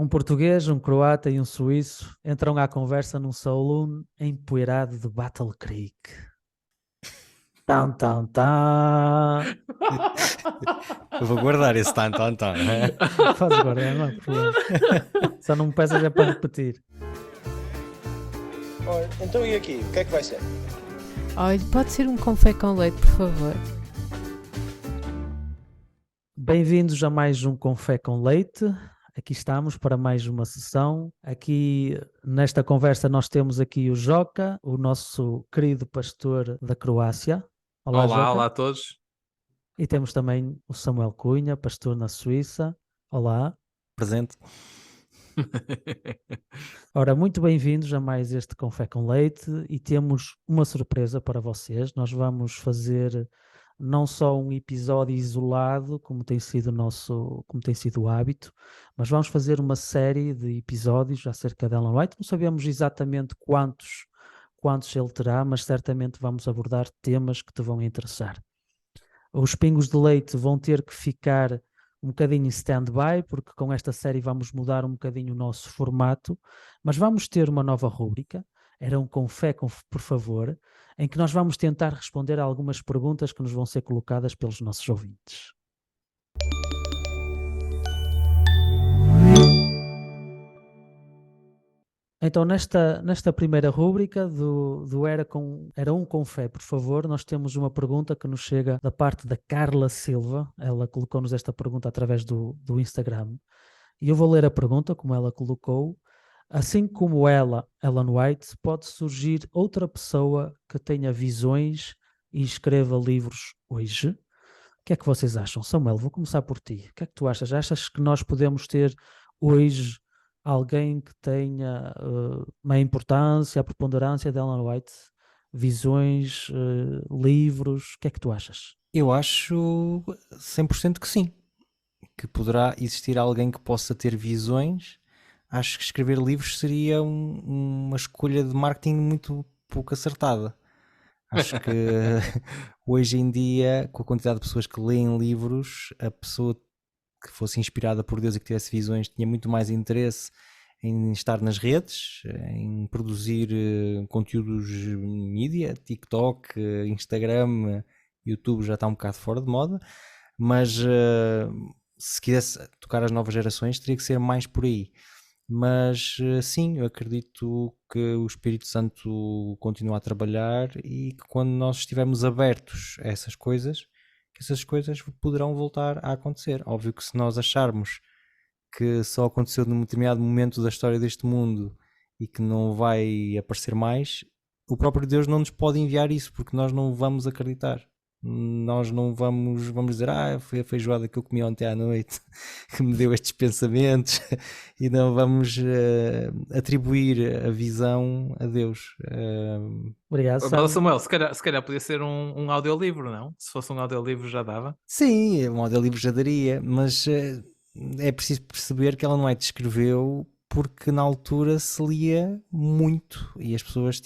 Um português, um croata e um suíço entram à conversa num saloon empoeirado de Battle Creek. Tão, tão, tão. Eu vou guardar esse tan. Podes guardar, não há problema. Só não me peças é para repetir. Ora, então e aqui? O que é que vai ser? Olha, pode ser um café com leite, por favor. Bem-vindos a mais um Confé com Leite. Aqui estamos para mais uma sessão. Aqui nesta conversa nós temos aqui o Joca, o nosso querido pastor da Croácia. Olá, Olá, Joca. olá a todos. E temos também o Samuel Cunha, pastor na Suíça. Olá. Presente. Ora, muito bem-vindos a mais este Confé com Leite e temos uma surpresa para vocês. Nós vamos fazer não só um episódio isolado, como tem sido o hábito, mas vamos fazer uma série de episódios acerca de Ellen White. Não sabemos exatamente quantos ele terá, mas certamente vamos abordar temas que te vão interessar. Os pingos de leite vão ter que ficar um bocadinho em stand-by, porque com esta série vamos mudar um bocadinho o nosso formato, mas vamos ter uma nova rúbrica, era um Confé, por favor, em que nós vamos tentar responder a algumas perguntas que nos vão ser colocadas pelos nossos ouvintes. Então, nesta primeira rúbrica do Era um Confé, por favor, nós temos uma pergunta que nos chega da parte da Carla Silva. Ela colocou-nos esta pergunta através do Instagram. E eu vou ler a pergunta, como ela colocou. Assim como ela, Ellen White, pode surgir outra pessoa que tenha visões e escreva livros hoje? O que é que vocês acham? Samuel, vou começar por ti. O que é que tu achas? Achas que nós podemos ter hoje alguém que tenha uma importância, a preponderância de Ellen White, visões, livros? O que é que tu achas? Eu acho 100% que sim. Que poderá existir alguém que possa ter visões. Acho que escrever livros seria uma escolha de marketing muito pouco acertada. Acho que hoje em dia, com a quantidade de pessoas que leem livros, a pessoa que fosse inspirada por Deus e que tivesse visões tinha muito mais interesse em estar nas redes, em produzir conteúdos mídia, TikTok, Instagram, YouTube já está um bocado fora de moda, mas se quisesse tocar as novas gerações teria que ser mais por aí. Mas sim, eu acredito que o Espírito Santo continua a trabalhar e que quando nós estivermos abertos a essas coisas, que essas coisas poderão voltar a acontecer. Óbvio que se nós acharmos que só aconteceu num determinado momento da história deste mundo e que não vai aparecer mais, o próprio Deus não nos pode enviar isso, porque nós não vamos acreditar. Nós não vamos dizer, foi a feijoada que eu comi ontem à noite que me deu estes pensamentos, e não vamos atribuir a visão a Deus. Obrigado, Mas, Sam. Samuel, se calhar podia ser um audiolivro, não? Se fosse um audiolivro já dava. Sim, o audiolivro já daria, mas é preciso perceber que Ellen White escreveu porque na altura se lia muito e as pessoas,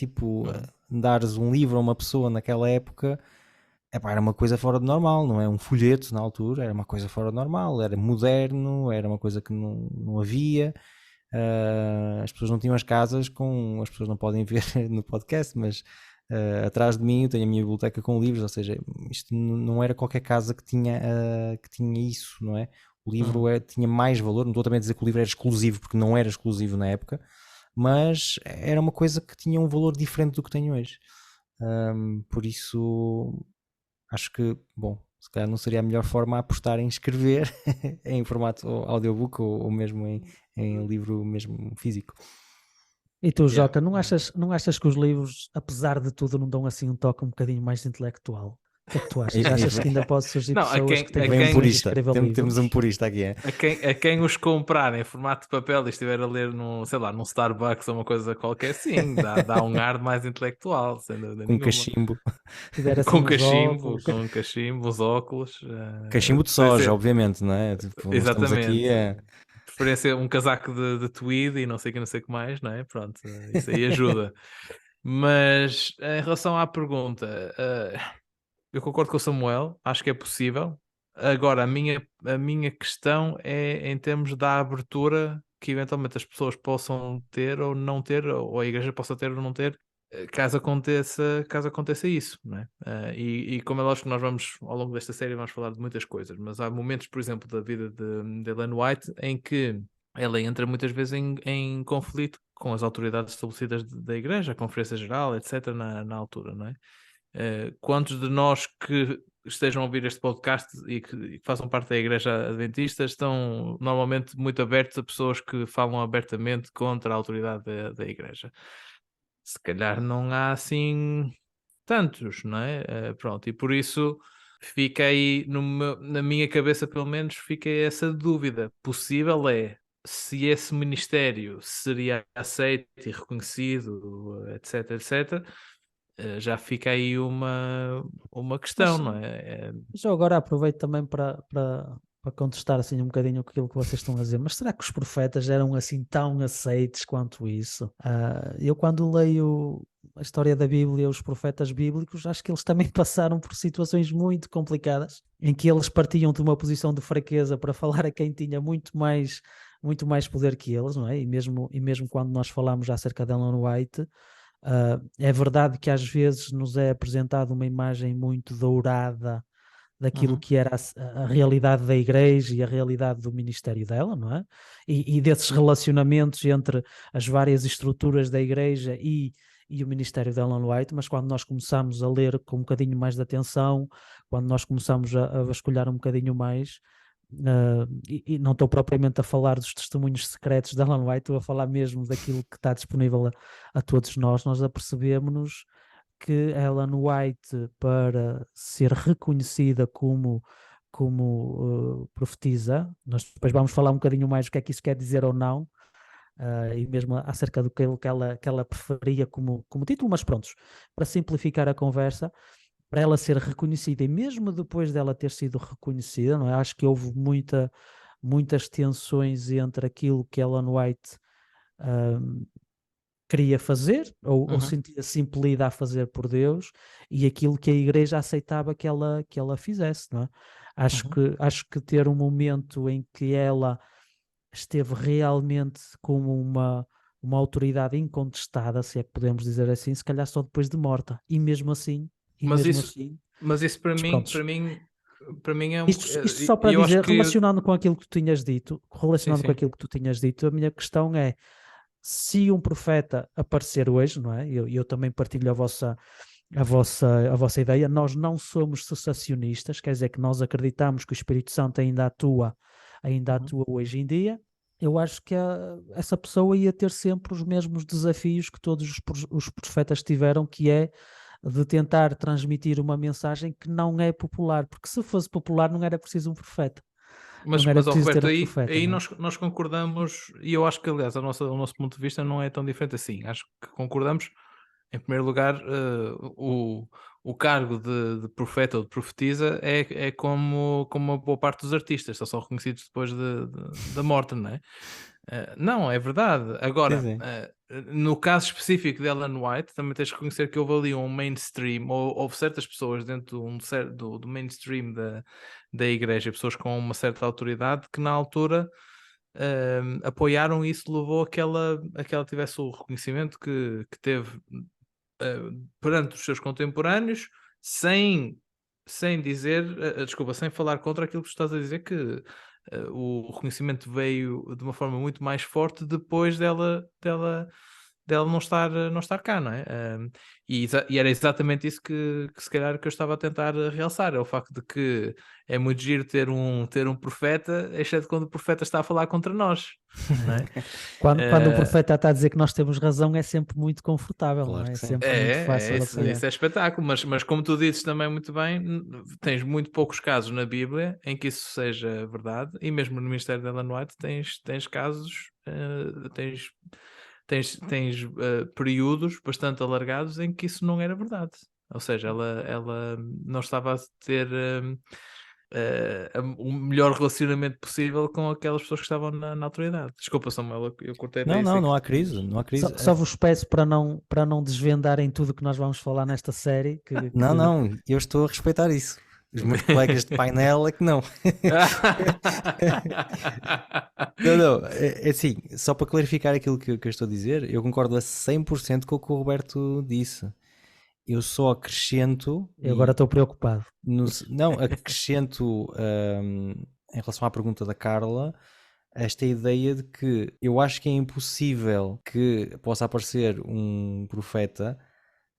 dares um livro a uma pessoa naquela época, era uma coisa fora do normal, não é? Um folheto na altura era uma coisa fora do normal, era moderno, era uma coisa que não havia. As pessoas não tinham as casas com... As pessoas não podem ver no podcast, mas atrás de mim eu tenho a minha biblioteca com livros, ou seja, isto não era qualquer casa que tinha isso, não é? O livro tinha mais valor, não estou também a dizer que o livro era exclusivo, porque não era exclusivo na época, mas era uma coisa que tinha um valor diferente do que tem hoje. Por isso, acho que, se calhar não seria a melhor forma a apostar em escrever em formato audiobook ou mesmo em livro mesmo físico. E tu, Joca, não achas que os livros, apesar de tudo, não dão assim um toque um bocadinho mais intelectual? O que é que tu achas? Achas que ainda pode surgir pessoas que têm um purista. livros? Temos um purista aqui, A quem os comprar em formato de papel e estiver a ler num Starbucks ou uma coisa qualquer, sim, dá um ar mais intelectual, sem dúvida nenhuma. Cachimbo. Tiver assim com cachimbo, os óculos. Cachimbo de soja, obviamente, não é? Exatamente. Estamos aqui preferência um casaco de tweed e não sei o que mais, não é? Pronto, isso aí ajuda. Mas em relação à pergunta, eu concordo com o Samuel, acho que é possível. Agora, a minha questão é em termos da abertura que eventualmente as pessoas possam ter ou não ter, ou a igreja possa ter ou não ter, caso aconteça isso, não é? E como é lógico que nós vamos, ao longo desta série, vamos falar de muitas coisas, mas há momentos, por exemplo, da vida de Ellen White em que ela entra muitas vezes em conflito com as autoridades estabelecidas da igreja, a Conferência Geral, etc., na altura, não é? Quantos de nós que estejam a ouvir este podcast e que façam parte da Igreja Adventista estão normalmente muito abertos a pessoas que falam abertamente contra a autoridade da Igreja? Se calhar não há assim tantos, não é? Pronto, e por isso fica aí na minha cabeça, pelo menos, fica essa dúvida. Possível é se esse ministério seria aceito e reconhecido, etc, etc. Já fica aí uma questão, Mas, não é? mas eu agora aproveito também para contestar assim um bocadinho aquilo que vocês estão a dizer. Mas será que os profetas eram assim tão aceitos quanto isso? Eu quando leio a história da Bíblia, os profetas bíblicos, acho que eles também passaram por situações muito complicadas, em que eles partiam de uma posição de fraqueza para falar a quem tinha muito mais poder que eles, não é? E mesmo quando nós falamos acerca de Ellen White, é verdade que às vezes nos é apresentada uma imagem muito dourada daquilo que era a realidade da igreja e a realidade do ministério dela, não é? E desses relacionamentos entre as várias estruturas da igreja e o ministério de Ellen White, mas quando nós começamos a ler com um bocadinho mais de atenção, quando nós começamos a vasculhar um bocadinho mais, e não estou propriamente a falar dos testemunhos secretos de Ellen White, estou a falar mesmo daquilo que está disponível a todos nós apercebemos-nos que Ellen White, para ser reconhecida como profetisa, nós depois vamos falar um bocadinho mais o que é que isso quer dizer ou não, e mesmo acerca do que ela preferia como título, mas prontos, para simplificar a conversa, para ela ser reconhecida, e mesmo depois dela ter sido reconhecida, não é? Acho que houve muitas tensões entre aquilo que Ellen White queria fazer, ou sentia-se impelida a fazer por Deus, e aquilo que a igreja aceitava que ela fizesse, não é? Acho que ter um momento em que ela esteve realmente como uma autoridade incontestada, se é que podemos dizer assim, se calhar só depois de morta, e mesmo assim Mas isso para mas mim, prontos. para mim é Isto só para eu dizer, acho que relacionando com aquilo que tu tinhas dito, a minha questão é: se um profeta aparecer hoje, não é? Eu também partilho a vossa ideia. Nós não somos cessacionistas, quer dizer que nós acreditamos que o Espírito Santo ainda atua hoje em dia. Eu acho que essa pessoa ia ter sempre os mesmos desafios que todos os profetas tiveram, que é de tentar transmitir uma mensagem que não é popular, porque se fosse popular não era preciso um profeta. Mas Não era ó, preciso ter Roberto, um profeta, aí não é? nós concordamos, e eu acho que, aliás, o nosso ponto de vista não é tão diferente assim. Acho que concordamos, em primeiro lugar, o cargo de profeta ou de profetisa é como uma boa parte dos artistas, só são reconhecidos depois da morte, não é? Não, é verdade. Agora, Sim. no caso específico de Ellen White, também tens de reconhecer que houve ali um mainstream, ou houve certas pessoas dentro do mainstream da igreja, pessoas com uma certa autoridade, que na altura apoiaram isso, levou a que ela tivesse o reconhecimento que teve perante os seus contemporâneos, sem dizer, desculpa, sem falar contra aquilo que tu estás a dizer, que o reconhecimento veio de uma forma muito mais forte depois dela não estar cá, não é? E era exatamente isso que se calhar que eu estava a tentar realçar, é o facto de que é muito giro ter um profeta, exceto quando o profeta está a falar contra nós, não é? Quando o profeta está a dizer que nós temos razão, é sempre muito confortável, Claro não é? que É sim. sempre muito fácil Isso apoiar. é espetáculo, mas como tu dizes também muito bem, tens muito poucos casos na Bíblia em que isso seja verdade, e mesmo no Ministério de Ellen White tens casos, tens períodos bastante alargados em que isso não era verdade. Ou seja, ela não estava a ter o melhor relacionamento possível com aquelas pessoas que estavam na autoridade. Desculpa, Samuel, eu cortei-te aí, sei Não que há crise, não há crise. Só vos peço para não desvendarem tudo o que nós vamos falar nesta série. Não, eu estou a respeitar isso. Os meus colegas de painel é que não. Não, é assim, só para clarificar aquilo que eu estou a dizer, eu concordo a 100% com o que o Roberto disse. Eu só acrescento, Eu agora estou preocupado. não, acrescento em relação à pergunta da Carla, esta ideia de que eu acho que é impossível que possa aparecer um profeta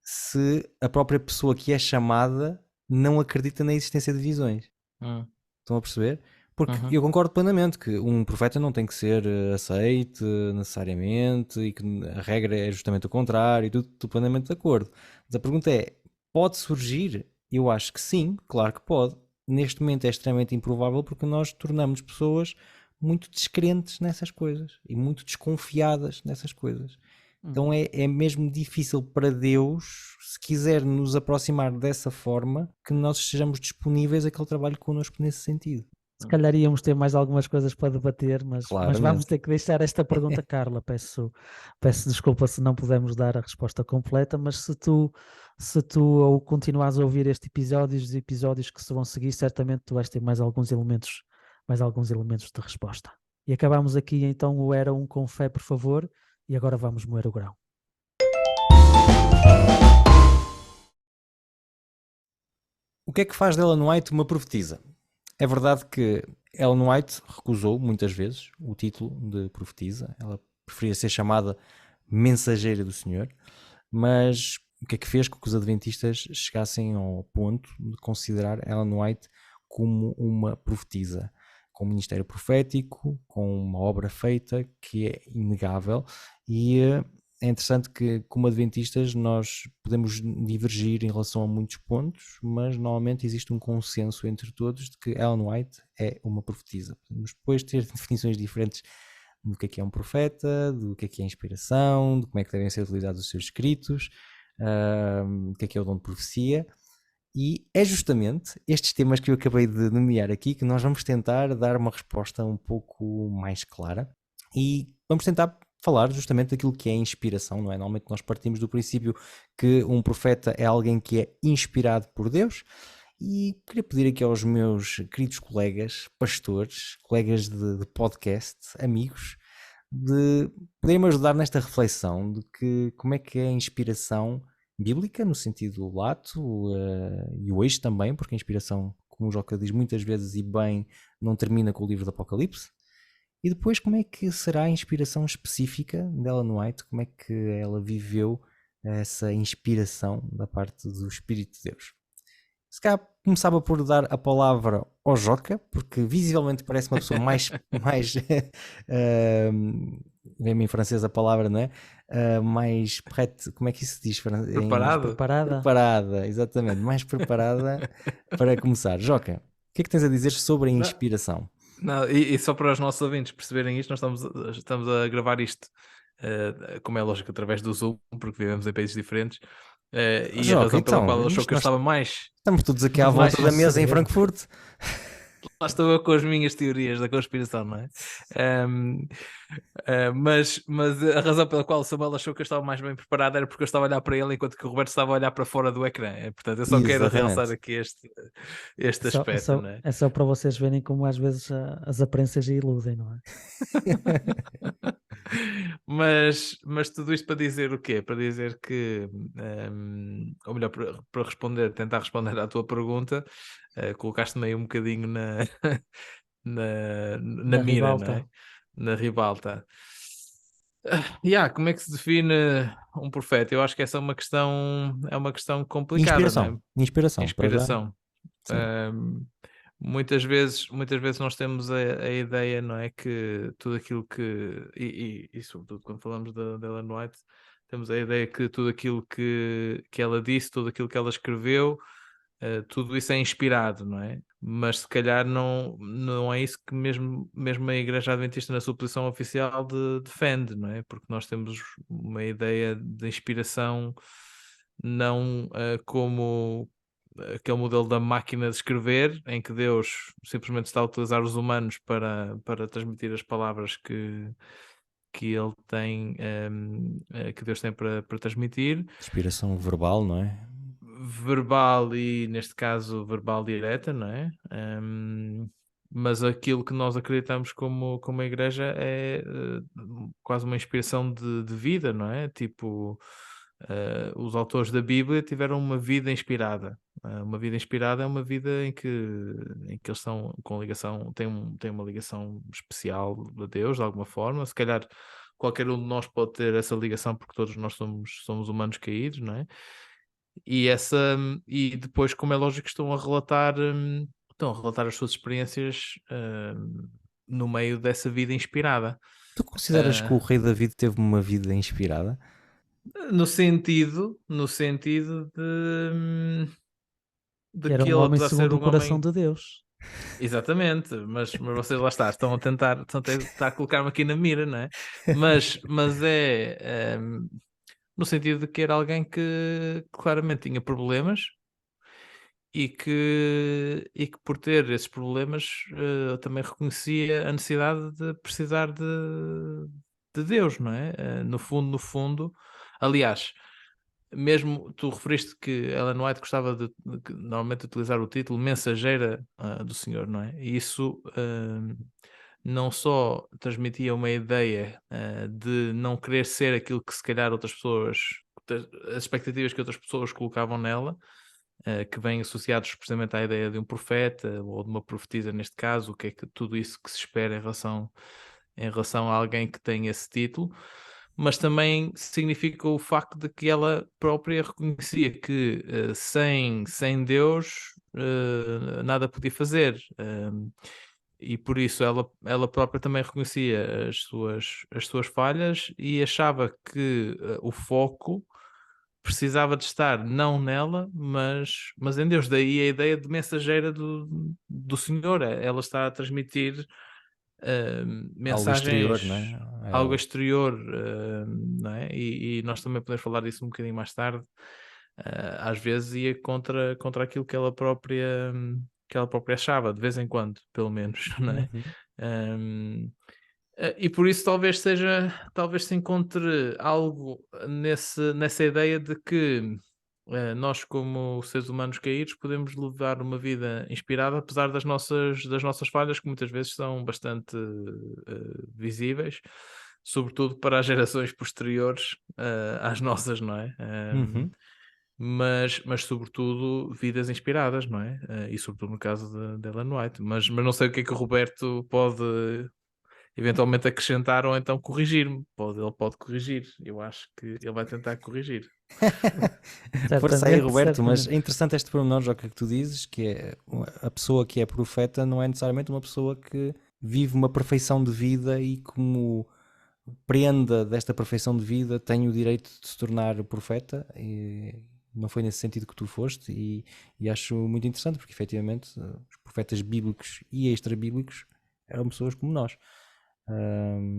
se a própria pessoa que é chamada não acredita na existência de visões. Estão a perceber? Porque eu concordo plenamente que um profeta não tem que ser aceite necessariamente e que a regra é justamente o contrário, e tudo, estou plenamente de acordo. Mas a pergunta é: pode surgir? Eu acho que sim, claro que pode. Neste momento é extremamente improvável porque nós tornamos pessoas muito descrentes nessas coisas e muito desconfiadas nessas coisas. Então é mesmo difícil para Deus, se quiser nos aproximar dessa forma, que nós estejamos disponíveis a que Ele trabalhe connosco nesse sentido. Se calhar íamos ter mais algumas coisas para debater, mas vamos Claramente. ter que deixar esta pergunta, Carla. Peço desculpa se não pudemos dar a resposta completa, mas se tu ou continuares a ouvir este episódio, os episódios que se vão seguir, certamente tu vais ter mais alguns elementos de resposta. E acabamos aqui então o Era com fé, por favor, e agora vamos moer o grão. O que é que faz de Ellen White uma profetisa? É verdade que Ellen White recusou muitas vezes o título de profetisa, ela preferia ser chamada mensageira do Senhor, mas o que é que fez com que os adventistas chegassem ao ponto de considerar Ellen White como uma profetisa, com um ministério profético, com uma obra feita que é inegável? E é interessante que, como adventistas, nós podemos divergir em relação a muitos pontos, mas normalmente existe um consenso entre todos de que Ellen White é uma profetisa. Podemos depois ter definições diferentes do que é um profeta, do que é inspiração, de como é que devem ser utilizados os seus escritos, do que é o dom de profecia. E é justamente estes temas que eu acabei de nomear aqui que nós vamos tentar dar uma resposta um pouco mais clara e vamos tentar falar justamente daquilo que é inspiração, não é? Normalmente nós partimos do princípio que um profeta é alguém que é inspirado por Deus, e queria pedir aqui aos meus queridos colegas, pastores, colegas de podcast, amigos, de poderem-me ajudar nesta reflexão de que como é que é a inspiração bíblica, no sentido lato, e hoje também, porque a inspiração, como o Joca diz muitas vezes e bem, não termina com o livro do Apocalipse. E depois, como é que será a inspiração específica de Ellen White? Como é que ela viveu essa inspiração da parte do Espírito de Deus? Se calhar começava por dar a palavra ao Joca, porque visivelmente parece uma pessoa mais vem-me em francês a palavra, não é? Mais prête, como é que isso se diz? Preparada, exatamente, mais preparada para começar. Joca, o que é que tens a dizer sobre a inspiração? Não, e só para os nossos ouvintes perceberem isto, nós estamos a gravar isto, como é lógico, através do Zoom, porque vivemos em países diferentes. E Joca, a razão pela então, qual ele achou que eu estava mais. Estamos todos aqui à volta da mesa em Frankfurt. Lá estou eu com as minhas teorias da conspiração, não é? Mas a razão pela qual o Samuel achou que eu estava mais bem preparado era porque eu estava a olhar para ele enquanto que o Roberto estava a olhar para fora do ecrã. Portanto, eu só quero realçar aqui este aspecto, não é? É só para vocês verem como às vezes as aparências iludem, não é? Mas tudo isto para dizer o quê? Para dizer que, ou melhor, para tentar responder à tua pergunta, colocaste-me aí um bocadinho na mira, ribalta. não é? Na ribalta. Como é que se define um profeta? Eu acho que essa é uma questão complicada, não é? Inspiração. Muitas vezes nós temos a ideia, não é, que tudo aquilo que e sobretudo quando falamos da Ellen White, temos a ideia que tudo aquilo que ela disse, tudo aquilo que ela escreveu, tudo isso é inspirado, não é? Mas se calhar não é isso que mesmo a Igreja Adventista na sua posição oficial defende, não é? Porque nós temos uma ideia de inspiração não como aquele modelo da máquina de escrever, em que Deus simplesmente está a utilizar os humanos para transmitir as palavras que ele tem, que Deus tem para transmitir. Inspiração verbal, não é? verbal e, neste caso, verbal direta, não é? Mas aquilo que nós acreditamos como a igreja é quase uma inspiração de vida, não é? Tipo, os autores da Bíblia tiveram uma vida inspirada. Uma vida inspirada é uma vida em que eles estão com ligação, têm uma ligação especial a Deus, de alguma forma. Se calhar qualquer um de nós pode ter essa ligação porque todos nós somos humanos caídos, não é? E depois, como é lógico, estão a relatar as suas experiências no meio dessa vida inspirada. Tu consideras que o rei David teve uma vida inspirada? No sentido de Era que um ele, homem apesar de ser segundo o um coração homem. de Deus. Exatamente, mas vocês lá estão a tentar colocar-me aqui na mira, não é? Mas no sentido de que era alguém que claramente tinha problemas e que por ter esses problemas também reconhecia a necessidade de precisar de Deus, não é? No fundo, aliás, mesmo tu referiste que Ellen White gostava de normalmente utilizar o título mensageira do Senhor, não é? E isso não só transmitia uma ideia de não querer ser aquilo que se calhar outras pessoas, as expectativas que outras pessoas colocavam nela, que vêm associados precisamente à ideia de um profeta ou de uma profetisa neste caso, o que é que tudo isso que se espera em relação a alguém que tem esse título, mas também significa o facto de que ela própria reconhecia que sem Deus nada podia fazer. E por isso ela própria também reconhecia as suas falhas e achava que o foco precisava de estar não nela, mas em Deus. Daí a ideia de mensageira do Senhor. Ela está a transmitir Algo exterior, mensagens, não é? algo exterior, não é? E nós também podemos falar disso um bocadinho mais tarde. Às vezes ia contra aquilo que ela própria achava, de vez em quando, pelo menos, não é? Uhum. E por isso talvez se encontre algo nessa ideia de que nós, como seres humanos caídos, podemos levar uma vida inspirada, apesar das nossas falhas, que muitas vezes são bastante visíveis, sobretudo para as gerações posteriores às nossas, não é? Uhum. Mas sobretudo vidas inspiradas, não é? E sobretudo no caso de Ellen White. Mas não sei o que é que o Roberto pode eventualmente acrescentar ou então corrigir-me. Ele pode corrigir. Eu acho que ele vai tentar corrigir. Força aí, Roberto, mas Certamente. é interessante este pormenor, já que tu dizes, que é a pessoa que é profeta não é necessariamente uma pessoa que vive uma perfeição de vida e como prenda desta perfeição de vida tem o direito de se tornar profeta, e não foi nesse sentido que tu foste, e acho muito interessante, porque efetivamente os profetas bíblicos e extra-bíblicos eram pessoas como nós.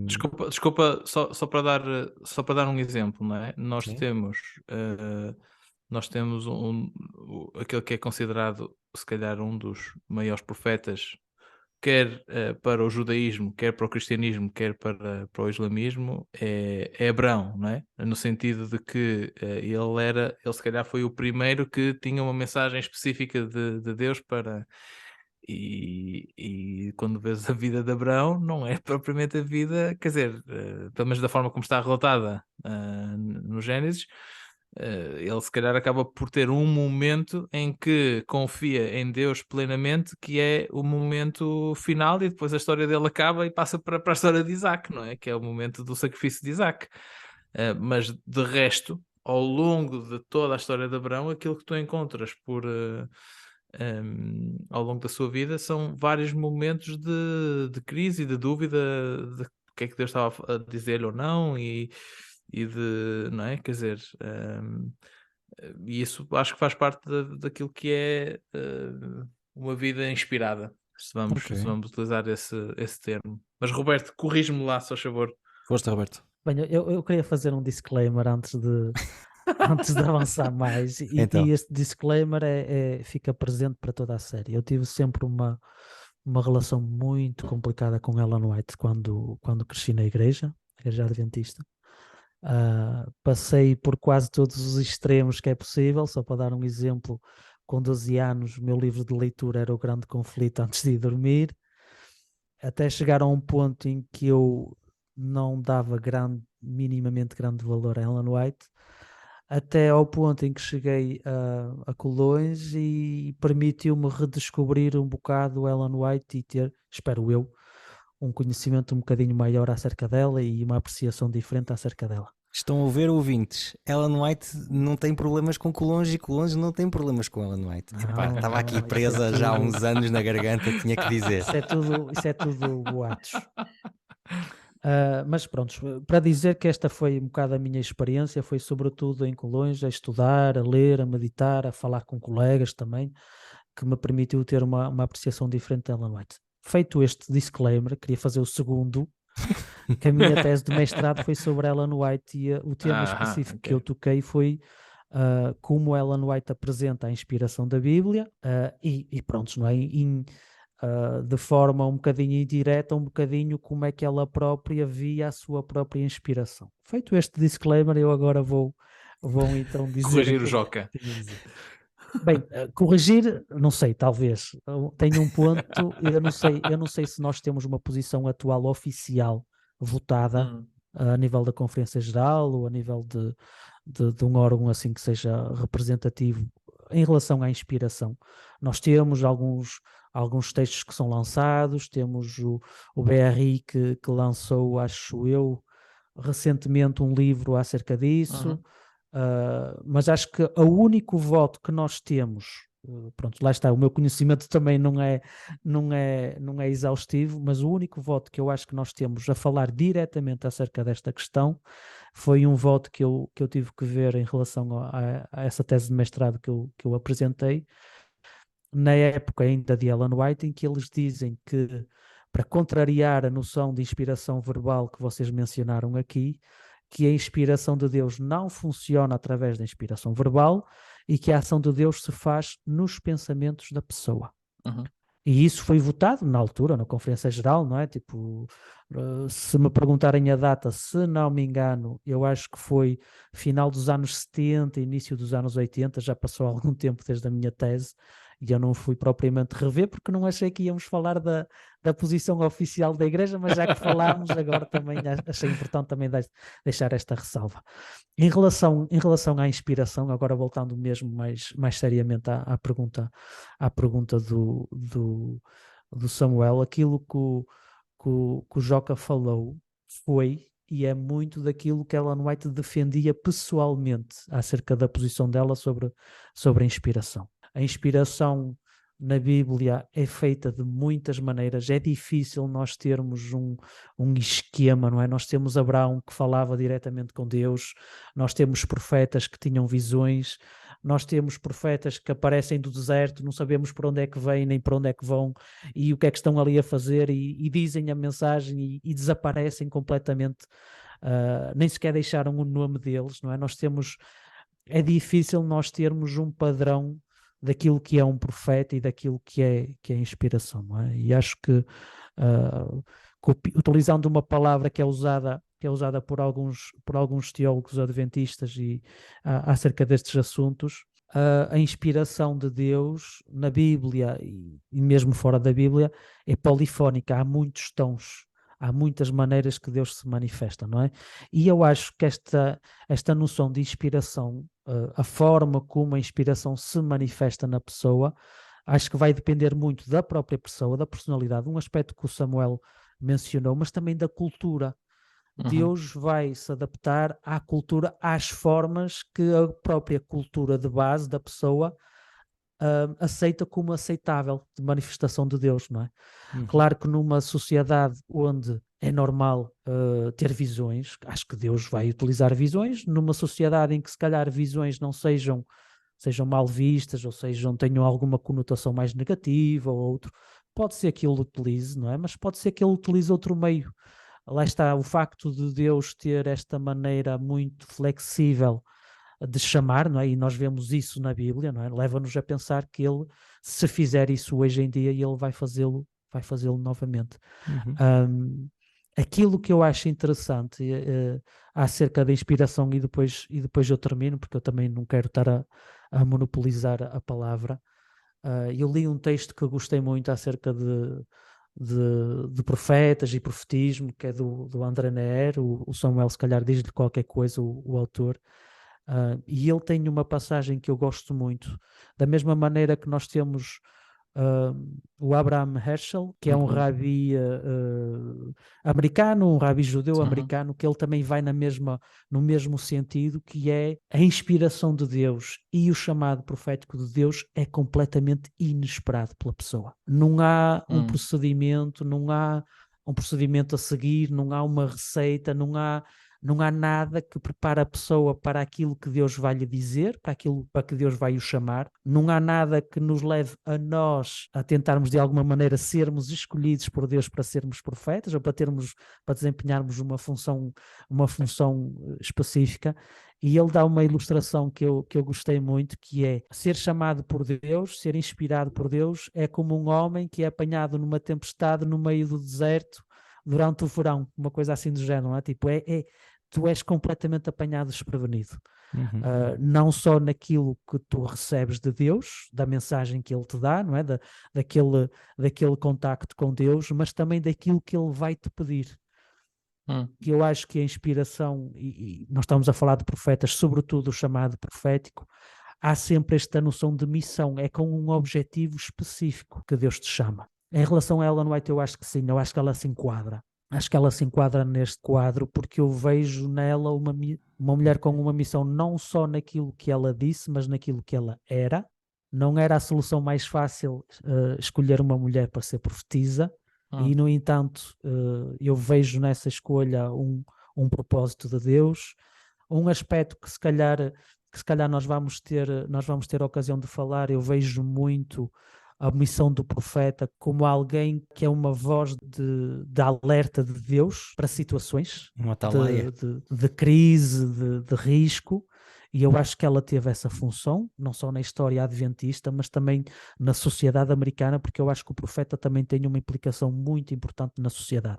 Desculpa, só para dar um exemplo, não é? Sim. Nós temos aquele que é considerado, se calhar, um dos maiores profetas, quer para o judaísmo, quer para o cristianismo, quer para o islamismo, é Abraão, não é? No sentido de que ele se calhar foi o primeiro que tinha uma mensagem específica de Deus para. E quando vês a vida de Abraão, não é propriamente a vida, quer dizer, pelo menos da forma como está relatada no Gênesis, ele se calhar acaba por ter um momento em que confia em Deus plenamente, que é o momento final, e depois a história dele acaba e passa para a história de Isaac, não é? Que é o momento do sacrifício de Isaac. Mas de resto, ao longo de toda a história de Abraão, aquilo que tu encontras ao longo da sua vida são vários momentos de crise e de dúvida de o que é que Deus estava a dizer-lhe ou não, e não é? Quer dizer, e isso acho que faz parte daquilo que é uma vida inspirada, se vamos utilizar esse termo. Mas Roberto, corrige-me lá, se faz favor. Força, Roberto. Bem, eu queria fazer um disclaimer antes de avançar mais, Então. e este disclaimer fica presente para toda a série. Eu tive sempre uma relação muito complicada com Ellen White quando cresci na igreja adventista, Passei por quase todos os extremos que é possível. Só para dar um exemplo, com 12 anos o meu livro de leitura era O Grande Conflito antes de ir dormir, até chegar a um ponto em que eu não dava minimamente grande valor a Ellen White, até ao ponto em que cheguei a Colões e permitiu-me redescobrir um bocado Ellen White e ter, espero eu, um conhecimento um bocadinho maior acerca dela e uma apreciação diferente acerca dela. Estão a ver, ouvintes? Ellen White não tem problemas com Colonge e Colonge não tem problemas com Ellen White. Epá, estava aqui presa já há uns anos na garganta, tinha que dizer. Isso é tudo boatos. Mas pronto, para dizer que esta foi um bocado a minha experiência, foi sobretudo em Colões, a estudar, a ler, a meditar, a falar com colegas também, que me permitiu ter uma apreciação diferente da Ellen White. Feito este disclaimer, queria fazer o segundo, que a minha tese de mestrado foi sobre Ellen White e o tema específico que eu toquei foi como Ellen White apresenta a inspiração da Bíblia e pronto, não é? De forma um bocadinho indireta, um bocadinho como é que ela própria via a sua própria inspiração. Feito este disclaimer, eu agora vou então dizer... Corrigir o Joca. Bem, corrigir, não sei, talvez. Tenho um ponto, eu não sei se nós temos uma posição atual oficial votada a nível da Conferência Geral ou a nível de um órgão assim que seja representativo em relação à inspiração. Nós temos alguns textos que são lançados, temos o BRI que lançou, acho eu, recentemente um livro acerca disso, mas acho que o único voto que nós temos, pronto, lá está, o meu conhecimento também não é exaustivo, mas o único voto que eu acho que nós temos a falar diretamente acerca desta questão foi um voto que eu tive que ver em relação a essa tese de mestrado que eu apresentei, na época ainda de Ellen White, em que eles dizem que, para contrariar a noção de inspiração verbal que vocês mencionaram aqui, que a inspiração de Deus não funciona através da inspiração verbal e que a ação de Deus se faz nos pensamentos da pessoa. E isso foi votado na altura, na Conferência Geral, não é? Tipo, se me perguntarem a data, se não me engano, eu acho que foi final dos anos 70, início dos anos 80, já passou algum tempo desde a minha tese, e eu não fui propriamente rever, porque não achei que íamos falar da posição oficial da Igreja, mas já que falámos agora também, achei importante também deixar esta ressalva. Em relação à inspiração, agora voltando mesmo mais seriamente à pergunta do Samuel, aquilo que o Joca falou foi e é muito daquilo que Ellen White defendia pessoalmente acerca da posição dela sobre a inspiração. A inspiração na Bíblia é feita de muitas maneiras, é difícil nós termos um esquema, não é? Nós temos Abraão que falava diretamente com Deus, nós temos profetas que tinham visões, nós temos profetas que aparecem do deserto, não sabemos por onde é que vêm nem por onde é que vão e o que é que estão ali a fazer e dizem a mensagem e desaparecem completamente, nem sequer deixaram o nome deles, não é? É difícil nós termos um padrão daquilo que é um profeta e daquilo que é inspiração, não é? E acho que utilizando uma palavra que é usada por alguns teólogos adventistas e acerca destes assuntos, a inspiração de Deus na Bíblia e mesmo fora da Bíblia é polifónica, há muitos tons, há muitas maneiras que Deus se manifesta, não é? E eu acho que esta noção de inspiração, a forma como a inspiração se manifesta na pessoa, acho que vai depender muito da própria pessoa, da personalidade, um aspecto que o Samuel mencionou, mas também da cultura. Deus vai se adaptar à cultura, às formas que a própria cultura de base da pessoa aceita como aceitável de manifestação de Deus, não é? Claro que numa sociedade onde é normal ter visões, acho que Deus vai utilizar visões. Numa sociedade em que se calhar visões não sejam mal vistas ou tenham alguma conotação mais negativa ou outro, pode ser que ele utilize, não é? Mas pode ser que ele utilize outro meio. Lá está o facto de Deus ter esta maneira muito flexível de chamar, não é? E nós vemos isso na Bíblia, não é? Leva-nos a pensar que ele, se fizer isso hoje em dia, ele vai fazê-lo novamente. aquilo que eu acho interessante acerca da inspiração, e depois eu termino, porque eu também não quero estar a monopolizar a palavra. Eu li um texto que eu gostei muito acerca de profetas e profetismo, que é do André Neher. O Samuel se calhar diz-lhe qualquer coisa, o autor. E ele tem uma passagem que eu gosto muito, da mesma maneira que nós temos o Abraham Heschel, que é um rabi americano, um rabi judeu americano, que ele também vai no mesmo sentido, que é a inspiração de Deus e o chamado profético de Deus é completamente inesperado pela pessoa. Não há um procedimento, não há um procedimento a seguir, não há uma receita, não há nada que prepare a pessoa para aquilo que Deus vai lhe dizer, para que Deus vai o chamar. Não há nada que nos leve a nós a tentarmos de alguma maneira sermos escolhidos por Deus para sermos profetas ou para desempenharmos uma função específica. E ele dá uma ilustração que eu gostei muito, que é ser chamado por Deus, ser inspirado por Deus, é como um homem que é apanhado numa tempestade no meio do deserto durante o verão, uma coisa assim do género, não é? Tipo, tu és completamente apanhado desprevenido. Não só naquilo que tu recebes de Deus, da mensagem que Ele te dá, não é? Daquele contacto com Deus, mas também daquilo que Ele vai te pedir. Que eu acho que a inspiração, e nós estamos a falar de profetas, sobretudo o chamado profético, há sempre esta noção de missão, é com um objetivo específico que Deus te chama. Em relação a Ellen White, eu acho que sim, eu acho que ela se enquadra. Acho que ela se enquadra neste quadro porque eu vejo nela uma mulher com uma missão, não só naquilo que ela disse, mas naquilo que ela era. Não era a solução mais fácil escolher uma mulher para ser profetisa, e no entanto eu vejo nessa escolha um propósito de Deus, um aspecto que se calhar nós vamos ter a ocasião de falar. Eu vejo muito a missão do profeta como alguém que é uma voz de alerta de Deus para situações Uma atalaia. de crise, de risco, e eu acho que ela teve essa função, não só na história adventista, mas também na sociedade americana, porque eu acho que o profeta também tem uma implicação muito importante na sociedade.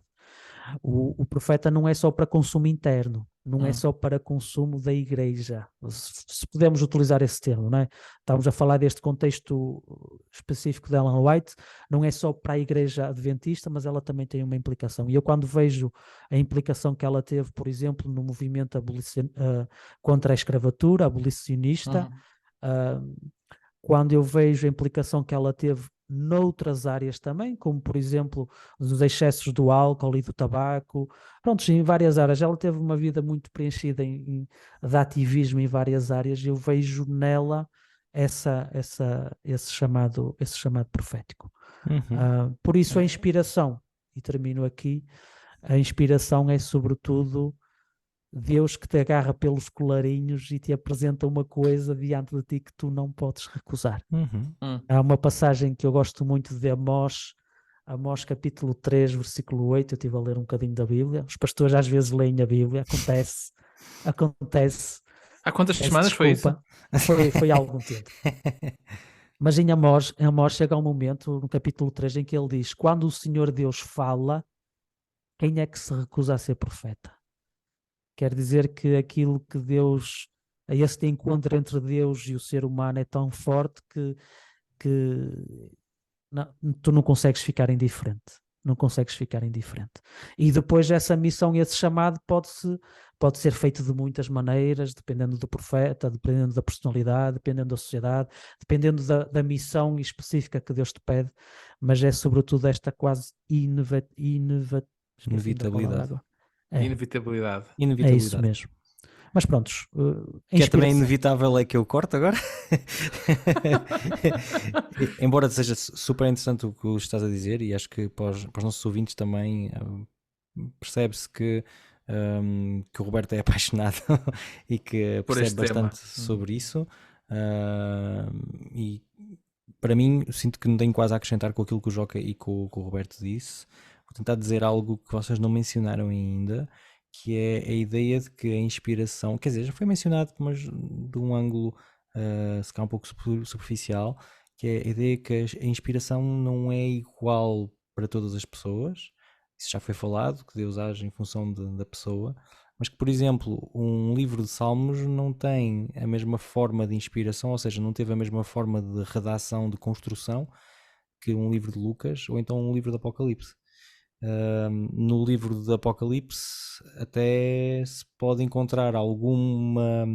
O profeta não é só para consumo interno, não é só para consumo da igreja, se podemos utilizar esse termo, não é? Estamos a falar deste contexto específico de Ellen White, não é só para a igreja adventista, mas ela também tem uma implicação. E eu, quando vejo a implicação que ela teve, por exemplo, no movimento contra a escravatura, abolicionista, quando eu vejo a implicação que ela teve noutras áreas também, como por exemplo os excessos do álcool e do tabaco, pronto, em várias áreas, ela teve uma vida muito preenchida de ativismo em várias áreas, e eu vejo nela esse chamado profético. Por isso a inspiração, e termino aqui, a inspiração é sobretudo Deus que te agarra pelos colarinhos e te apresenta uma coisa diante de ti que tu não podes recusar. Há uma passagem que eu gosto muito de Amós capítulo 3, versículo 8, eu estive a ler um bocadinho da Bíblia. Os pastores às vezes leem a Bíblia, acontece. Há quantas Peço semanas foi isso? desculpa. Foi há algum tempo. Mas em Amós chega um momento, no capítulo 3, em que ele diz: quando o Senhor Deus fala, quem é que se recusa a ser profeta? Quer dizer que aquilo que Deus, esse encontro entre Deus e o ser humano é tão forte que tu não consegues ficar indiferente. Não consegues ficar indiferente. E depois essa missão e esse chamado pode ser feito de muitas maneiras, dependendo do profeta, dependendo da personalidade, dependendo da sociedade, dependendo da missão específica que Deus te pede, mas é sobretudo esta quase Inevitabilidade. Inevitabilidade. É isso mesmo. Mas prontos, que é também inevitável é que eu corto agora. Embora seja super interessante o que estás a dizer, e acho que para os nossos ouvintes também percebe-se que o Roberto é apaixonado e que percebe bastante sobre isso, e para mim sinto que não tenho quase a acrescentar com aquilo que o Joca e com o Roberto disse. Vou tentar dizer algo que vocês não mencionaram ainda, que é a ideia de que a inspiração, quer dizer, já foi mencionado, mas de um ângulo se calhar um pouco superficial, que é a ideia que a inspiração não é igual para todas as pessoas, isso já foi falado, que Deus age em função da pessoa, mas que, por exemplo, um livro de Salmos não tem a mesma forma de inspiração, ou seja, não teve a mesma forma de redação, de construção, que um livro de Lucas ou então um livro de Apocalipse. No livro de Apocalipse até se pode encontrar alguma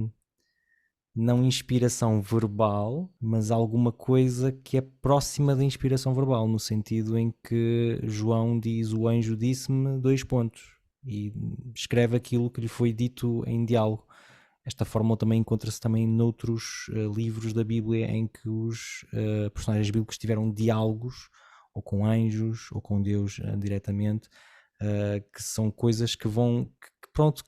não inspiração verbal, mas alguma coisa que é próxima da inspiração verbal, no sentido em que João diz: o anjo disse-me ... e escreve aquilo que lhe foi dito em diálogo. Esta fórmula também encontra-se também noutros livros da Bíblia em que os personagens bíblicos tiveram diálogos ou com anjos ou com Deus diretamente, que são coisas que vão,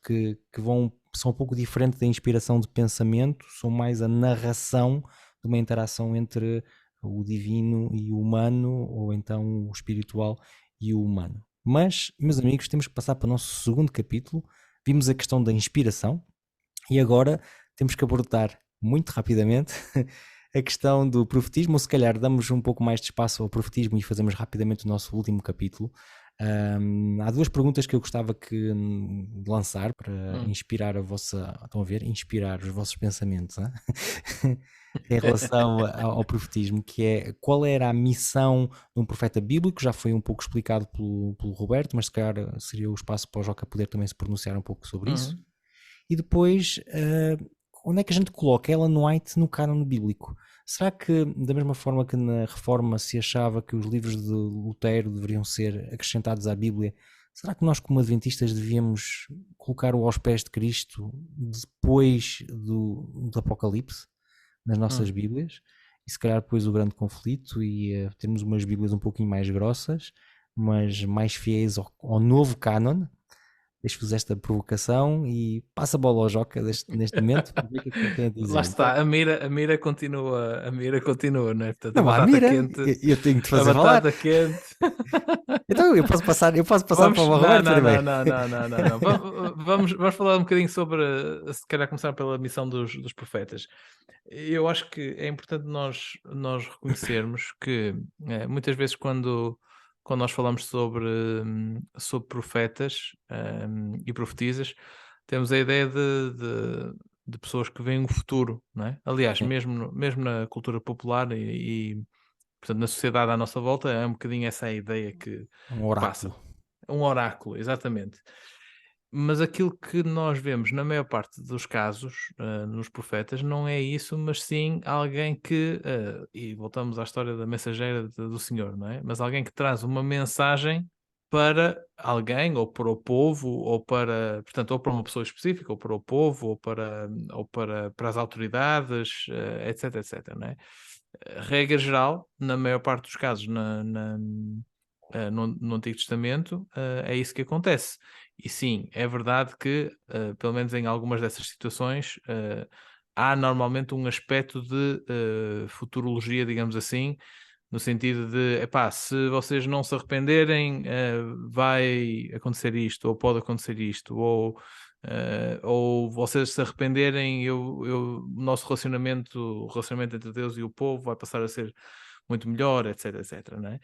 que vão, são um pouco diferente da inspiração de pensamento, são mais a narração de uma interação entre o divino e o humano, ou então o espiritual e o humano. Mas, meus amigos, temos que passar para o nosso segundo capítulo. Vimos a questão da inspiração e agora temos que abordar muito rapidamente a questão do profetismo, ou se calhar damos um pouco mais de espaço ao profetismo e fazemos rapidamente o nosso último capítulo. Há duas perguntas que eu gostava de lançar para inspirar a vossa, estão a ver? Inspirar os vossos pensamentos, em relação ao profetismo, que é: qual era a missão de um profeta bíblico? Já foi um pouco explicado pelo Roberto, mas se calhar seria o espaço para o Joca poder também se pronunciar um pouco sobre isso. E depois, onde é que a gente coloca Ellen White no cânon bíblico? Será que, da mesma forma que na Reforma se achava que os livros de Lutero deveriam ser acrescentados à Bíblia, será que nós, como adventistas, devíamos colocar-o aos pés de Cristo depois do Apocalipse nas nossas Bíblias? E se calhar depois o grande conflito e termos umas Bíblias um pouquinho mais grossas, mas mais fiéis ao novo cânon? Deixo-vos esta provocação e passa a bola ao Joca neste momento para ver o que é que ele tem a dizer. Lá está, a mira continua, não é? Portanto, Não há mira, eu tenho de fazer falar. Batata quente. Então eu posso passar para o Roberto primeiro. Não. Vamos falar um bocadinho sobre, se calhar começar pela missão dos profetas. Eu acho que é importante nós reconhecermos que muitas vezes quando nós falamos sobre profetas e profetisas, temos a ideia de pessoas que veem o futuro, não é? Aliás, mesmo na cultura popular e, portanto, na sociedade à nossa volta, é um bocadinho essa a ideia que Um oráculo. passa. Um oráculo, exatamente. Mas aquilo que nós vemos na maior parte dos casos nos profetas não é isso, mas sim alguém que, e voltamos à história da mensageira do Senhor, não é? Mas alguém que traz uma mensagem para alguém, ou para o povo, ou para, portanto, ou para uma pessoa específica, ou para o povo, ou para as autoridades, etc, não é? Regra geral, na maior parte dos casos, no Antigo Testamento, é isso que acontece. E sim, é verdade que, pelo menos em algumas dessas situações, há normalmente um aspecto de futurologia, digamos assim, no sentido de, epá, se vocês não se arrependerem, vai acontecer isto, ou pode acontecer isto, ou vocês se arrependerem, o nosso o relacionamento entre Deus e o povo vai passar a ser muito melhor, etc, não é?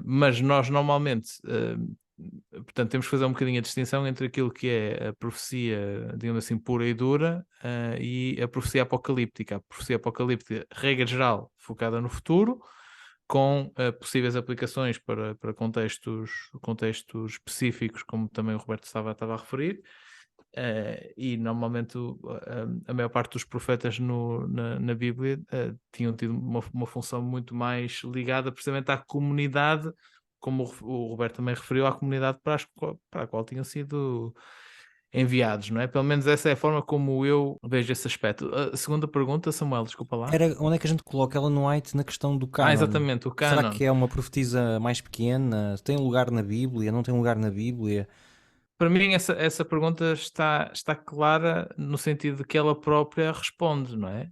Mas nós normalmente, portanto, temos que fazer um bocadinho a distinção entre aquilo que é a profecia, digamos assim, pura e dura, e a profecia apocalíptica. A profecia apocalíptica, regra geral, focada no futuro, com possíveis aplicações para contextos específicos, como também o Roberto estava a referir. E normalmente a maior parte dos profetas na Bíblia tinham tido uma função muito mais ligada precisamente à comunidade, como o Roberto também referiu, à comunidade para a qual tinham sido enviados, não é? Pelo menos essa é a forma como eu vejo esse aspecto. A segunda pergunta, Samuel, desculpa lá. Era onde é que a gente coloca Ellen White na questão do cânon? Exatamente, o cânon. Será que é uma profetisa mais pequena? Tem lugar na Bíblia? Não tem lugar na Bíblia? Para mim essa pergunta está clara no sentido de que ela própria responde, não é?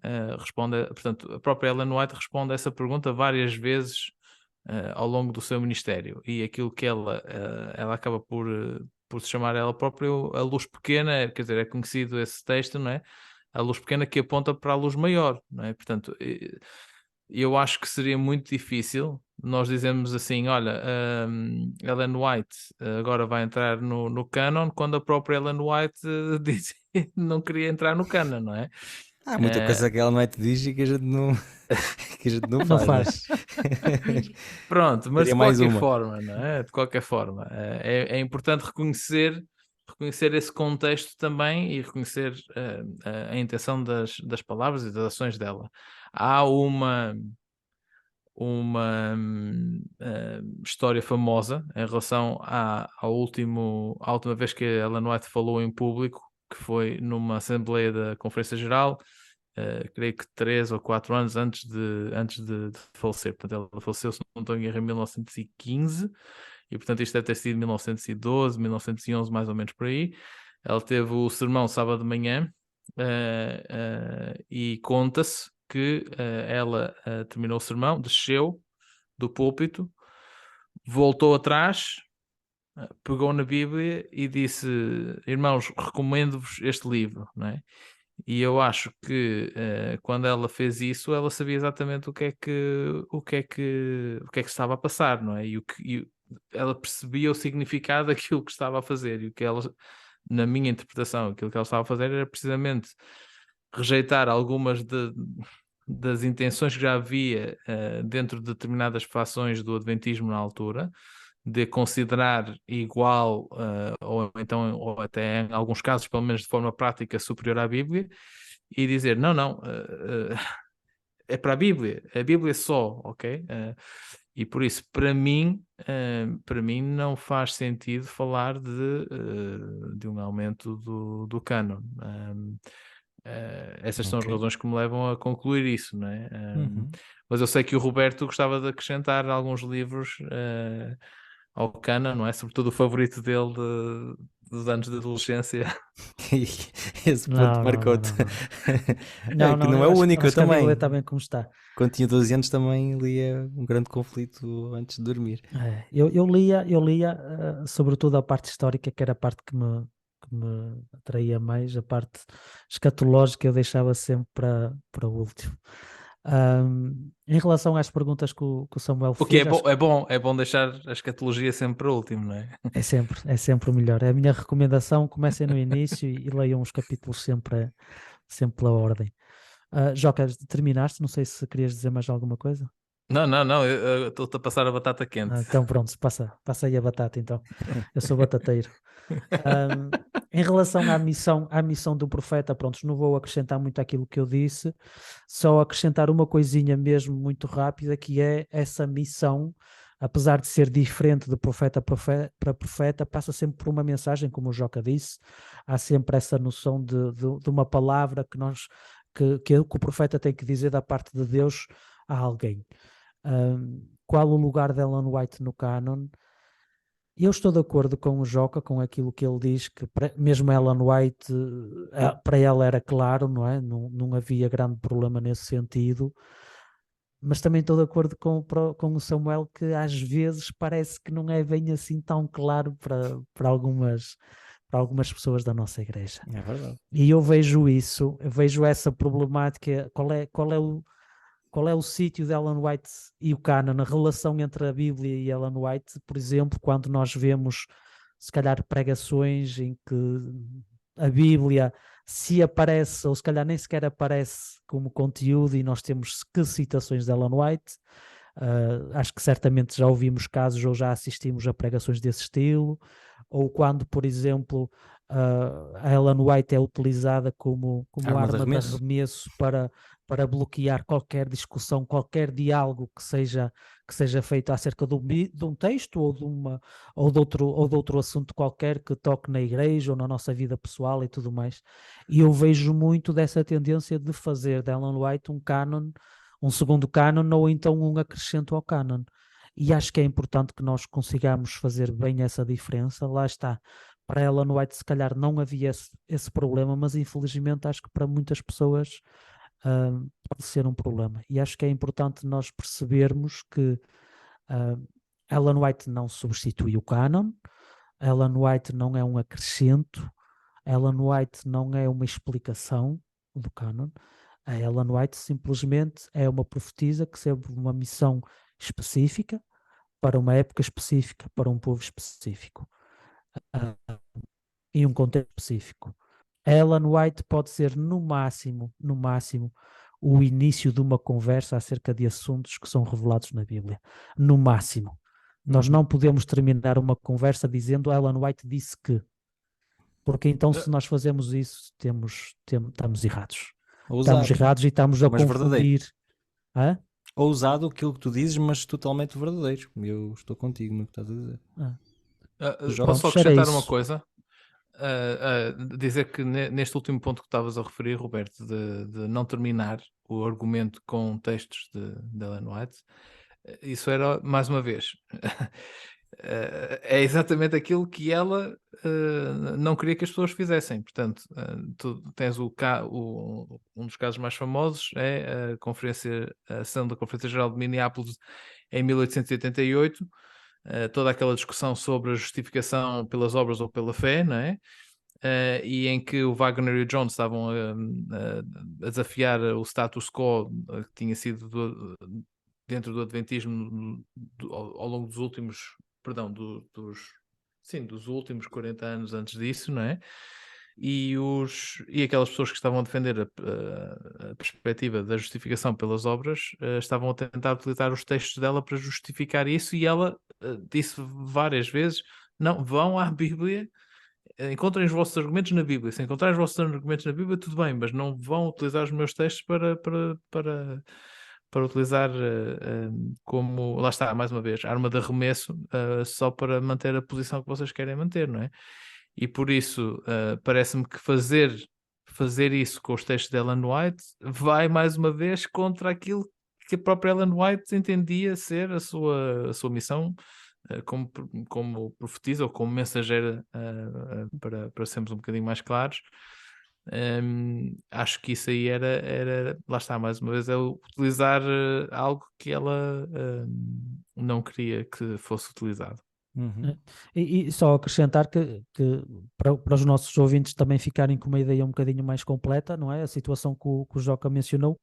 Portanto, a própria Ellen White responde a essa pergunta várias vezes ao longo do seu ministério, e aquilo que ela acaba por se chamar ela própria a luz pequena, quer dizer, é conhecido esse texto, não é? A luz pequena que aponta para a luz maior, não é? Portanto, eu acho que seria muito difícil nós dizermos assim, olha, Ellen White agora vai entrar no canon, quando a própria Ellen White disse que não queria entrar no canon, não é? Há muita coisa que ela não é te diz e que a gente não, que a gente não Não faz, né? faz. Pronto, mas Seria de mais qualquer uma. forma, não é? De qualquer forma, é importante reconhecer esse contexto também e reconhecer a intenção das palavras e das ações dela. Há uma história famosa em relação à última vez que a Ellen White falou em público, que foi numa Assembleia da Conferência Geral, creio que 3 ou 4 anos antes de falecer. Portanto, ela faleceu, se não estou em erro, em 1915, e portanto isto deve ter sido 1912, 1911, mais ou menos por aí. Ela teve o sermão sábado de manhã, e conta-se que ela terminou o sermão, desceu do púlpito, voltou atrás, pegou na Bíblia e disse: irmãos, recomendo-vos este livro, não é? E eu acho que quando ela fez isso, ela sabia exatamente o que é que estava a passar, não é? Ela percebia o significado daquilo que estava a fazer, e o que ela, na minha interpretação, aquilo que ela estava a fazer era precisamente rejeitar algumas das intenções que já havia dentro de determinadas fações do Adventismo na altura, de considerar igual, ou então, ou até em alguns casos, pelo menos de forma prática, superior à Bíblia, e dizer, não, é para a Bíblia só, ok? E por isso, para mim não faz sentido falar de um aumento do cânon. Essas são as Ok. razões que me levam a concluir isso, não é? Uhum. Mas eu sei que o Roberto gostava de acrescentar alguns livros ao canon, não é? Sobretudo o favorito dele dos anos de adolescência. Esse ponto Não, não, não, marcou-te. não, não. É Não, que não, não é eu o acho, único, eu acho que a Bíblia também. está bem como está. Quando tinha 12 anos também lia Um Grande Conflito antes de dormir. Eu lia sobretudo a parte histórica, que era a parte que me atraía mais, a parte escatológica eu deixava sempre para o último. Em relação às perguntas que o Samuel O que é fez, bom, acho que é bom deixar a escatologia sempre para o último, não é? é sempre o melhor. É a minha recomendação, comecem no início e leiam os capítulos sempre pela ordem. Joca, terminaste? Não sei se querias dizer mais alguma coisa. Não, eu estou-te a passar a batata quente. Então pronto, passa aí a batata então. Eu sou batateiro. Em relação à missão do profeta, pronto, não vou acrescentar muito àquilo que eu disse, só acrescentar uma coisinha mesmo muito rápida, que é essa missão, apesar de ser diferente de profeta para profeta, passa sempre por uma mensagem, como o Joca disse, há sempre essa noção de uma palavra que o profeta tem que dizer da parte de Deus a alguém. Qual o lugar de Ellen White no canon? Eu estou de acordo com o Joca, com aquilo que ele diz, que mesmo Ellen White, para ela era claro, não é? Não havia grande problema nesse sentido, mas também estou de acordo com o Samuel, que às vezes parece que não é bem assim tão claro para algumas pessoas da nossa igreja. É verdade. E eu vejo isso, eu vejo essa problemática, qual é o sítio de Ellen White e o canon, a relação entre a Bíblia e Ellen White, por exemplo, quando nós vemos, se calhar, pregações em que a Bíblia se aparece, ou se calhar nem sequer aparece como conteúdo, e nós temos que citações de Ellen White. Acho que certamente já ouvimos casos ou já assistimos a pregações desse estilo, ou quando, por exemplo, a Ellen White é utilizada como Arma de arma de arremesso. arremesso para bloquear qualquer discussão, qualquer diálogo que seja feito acerca de um texto ou de outro assunto qualquer que toque na igreja ou na nossa vida pessoal e tudo mais. E eu vejo muito dessa tendência de fazer de Ellen White um canon, um segundo canon, ou então um acrescento ao canon. E acho que é importante que nós consigamos fazer bem essa diferença. Lá está. Para Ellen White, se calhar, não havia esse problema, mas infelizmente acho que para muitas pessoas pode ser um problema. E acho que é importante nós percebermos que Ellen White não substitui o canon, Ellen White não é um acrescento, Ellen White não é uma explicação do canon. A Ellen White simplesmente é uma profetisa que serve uma missão específica, para uma época específica, para um povo específico, em um contexto específico. A Ellen White pode ser no máximo, o início de uma conversa acerca de assuntos que são revelados na Bíblia. No máximo. Nós não podemos terminar uma conversa dizendo a Ellen White disse que. Porque então, se nós fazemos isso, estamos errados. Estamos Ousado, errados e estamos a mas verdadeiro. confundir. Hã? Ousado aquilo que tu dizes, mas totalmente verdadeiro. Eu estou contigo no que estás a dizer. João, Posso só era acrescentar uma isso. coisa? Dizer que neste último ponto que estavas a referir, Roberto, de não terminar o argumento com textos de Ellen White, isso era, mais uma vez, é exatamente aquilo que ela não queria que as pessoas fizessem. Portanto, tu tens um dos casos mais famosos, é a sessão da Conferência Geral de Minneapolis em 1888, toda aquela discussão sobre a justificação pelas obras ou pela fé, não é? E em que o Wagner e o Jones estavam a desafiar o status quo que tinha sido dentro do Adventismo ao longo dos últimos, perdão, dos últimos 40 anos antes disso, não é? E aquelas pessoas que estavam a defender a perspectiva da justificação pelas obras estavam a tentar utilizar os textos dela para justificar isso, e ela disse várias vezes: não, vão à Bíblia, encontrem os vossos argumentos na Bíblia. Se encontrarem os vossos argumentos na Bíblia, tudo bem, mas não vão utilizar os meus textos para utilizar como, lá está, mais uma vez, arma de arremesso, só para manter a posição que vocês querem manter, não é? E por isso, parece-me que fazer isso com os textos de Ellen White vai, mais uma vez, contra aquilo que a própria Ellen White entendia ser a sua missão como profetisa ou como mensageira, para sermos um bocadinho mais claros. Acho que isso aí era, lá está, mais uma vez, é utilizar algo que ela não queria que fosse utilizado. E só acrescentar que para os nossos ouvintes também ficarem com uma ideia um bocadinho mais completa, não é? A situação que o Joca mencionou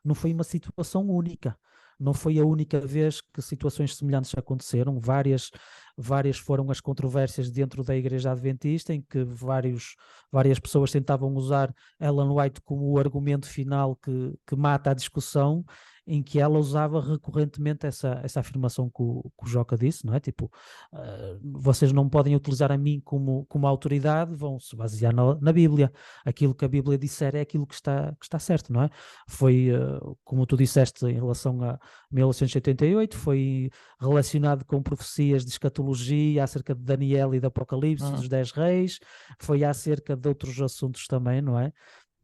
não foi uma situação única. Não foi a única vez que situações semelhantes aconteceram. Várias foram as controvérsias dentro da Igreja Adventista, em que várias pessoas tentavam usar Ellen White como o argumento final que mata a discussão, em que ela usava recorrentemente essa afirmação que o Joca disse, não é? Tipo, vocês não podem utilizar a mim como autoridade, vão se basear na Bíblia. Aquilo que a Bíblia disser é aquilo que está certo, não é? Foi, como tu disseste, em relação a 1988, foi relacionado com profecias de escatologia acerca de Daniel e do Apocalipse, dos 10 reis, foi acerca de outros assuntos também, não é?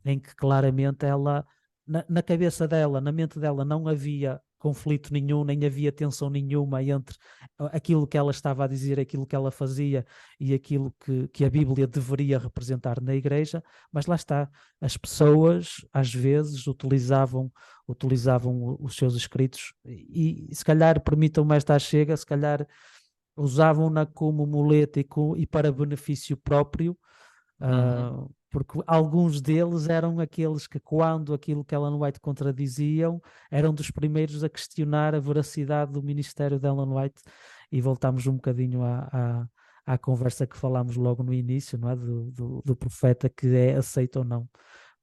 Em que claramente ela, na cabeça dela, na mente dela, não havia conflito nenhum, nem havia tensão nenhuma entre aquilo que ela estava a dizer, aquilo que ela fazia e aquilo que a Bíblia deveria representar na igreja. Mas lá está, as pessoas às vezes utilizavam os seus escritos e se calhar, permitam-me esta chega, se calhar usavam-na como muleta e para benefício próprio, porque alguns deles eram aqueles que, quando aquilo que Ellen White contradiziam, eram dos primeiros a questionar a veracidade do ministério de Ellen White. E voltamos um bocadinho à conversa que falámos logo no início, não é? Do profeta que é aceito ou não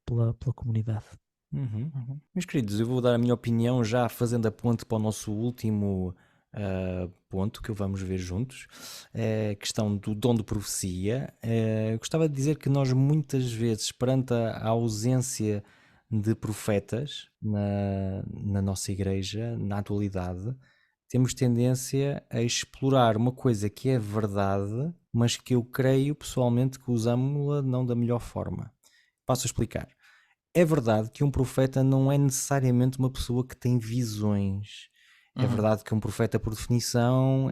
pela comunidade. Meus queridos, eu vou dar a minha opinião já fazendo a ponte para o nosso último ponto que vamos ver juntos, a questão do dom de profecia. Gostava de dizer que nós muitas vezes, perante a ausência de profetas na nossa igreja, na atualidade, temos tendência a explorar uma coisa que é verdade, mas que eu creio pessoalmente que usamos-la não da melhor forma. Passo a explicar. É verdade que um profeta não é necessariamente uma pessoa que tem visões. É verdade que um profeta, por definição,